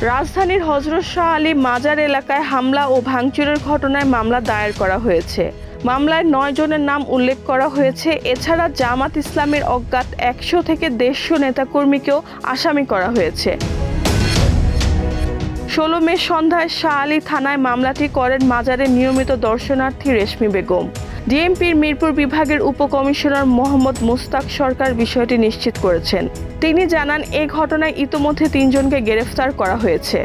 রাজধানীর হযরত শাহ আলী মাজার এলাকায় হামলা ও ভাঙচুরের ঘটনায় মামলা দায়ের করা হয়েছে। মামলায় ৯ জনের নাম উল্লেখ করা হয়েছে। এছাড়া জামাত ইসলামের অজ্ঞাত ১০০ থেকে ১৫০ নেতাকর্মীকেও আসামি করা হয়েছে। ১৬ মে সন্ধ্যায় শাহ আলী থানায় মামলাটি করেন মাজারের নিয়মিত দর্শনার্থী রেশমি বেগম। ডিএমপির মিরপুর বিভাগের উপকমিশনার মোহাম্মদ মুস্তাক সরকার বিষয়টি নিশ্চিত করেছেন। তিনি জানান, এ ঘটনায় ইতোমধ্যে ৩ জনকে গ্রেফতার করা হয়েছে।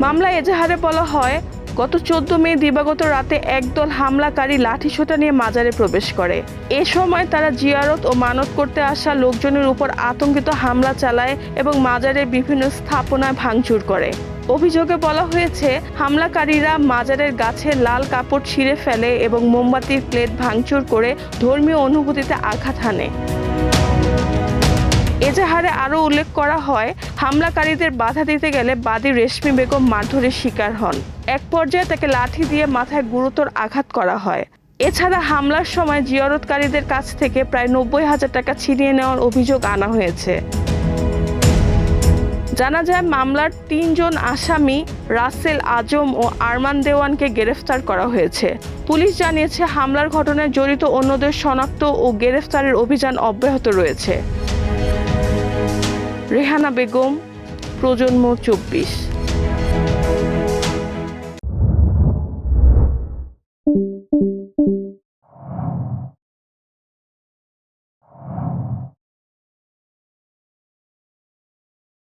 মামলায় এজাহারে বলা হয়, গত ১৪ মে দিবাগত রাতে একদল হামলাকারী লাঠিসোঁটা নিয়ে মাজারে প্রবেশ করে। এ সময় তারা জিয়ারত ও মানত করতে আসা লোকজনের উপর আতঙ্কিত হামলা চালায় এবং মাজারের বিভিন্ন স্থাপনায় ভাঙচুর করে। অভিযোগে বলা হয়েছে, হামলাকারীরা মাজারের গাছে লাল কাপড় ছিঁড়ে ফেলে এবং মোমবাতির প্লেট ভাঙচুর করে ধর্মীয় অনুভূতিতে আঘাত হানে। এজাহারে আরও উল্লেখ করা হয়, হামলাকারীদের বাধা দিতে গেলে বাদী রেশমি বেগম মারধরের শিকার হন। এক পর্যায়ে তাকে লাঠি দিয়ে মাথায় গুরুতর আঘাত করা হয়। এছাড়া হামলার সময় জিয়ারতকারীদের কাছ থেকে প্রায় ৯০,০০০ টাকা ছিনিয়ে নেওয়ার অভিযোগ আনা হয়েছে। জানা যায়, মামলার ৩ জন আসামি রাসেল আজম ও আরমান দেওয়ানকে গ্রেফতার করা হয়েছে। পুলিশ জানিয়েছে, হামলার ঘটনায় জড়িত অন্যদের শনাক্ত ও গ্রেফতারের অভিযান অব্যাহত রয়েছে। রেহানা বেগম, প্রজন্ম ২৪।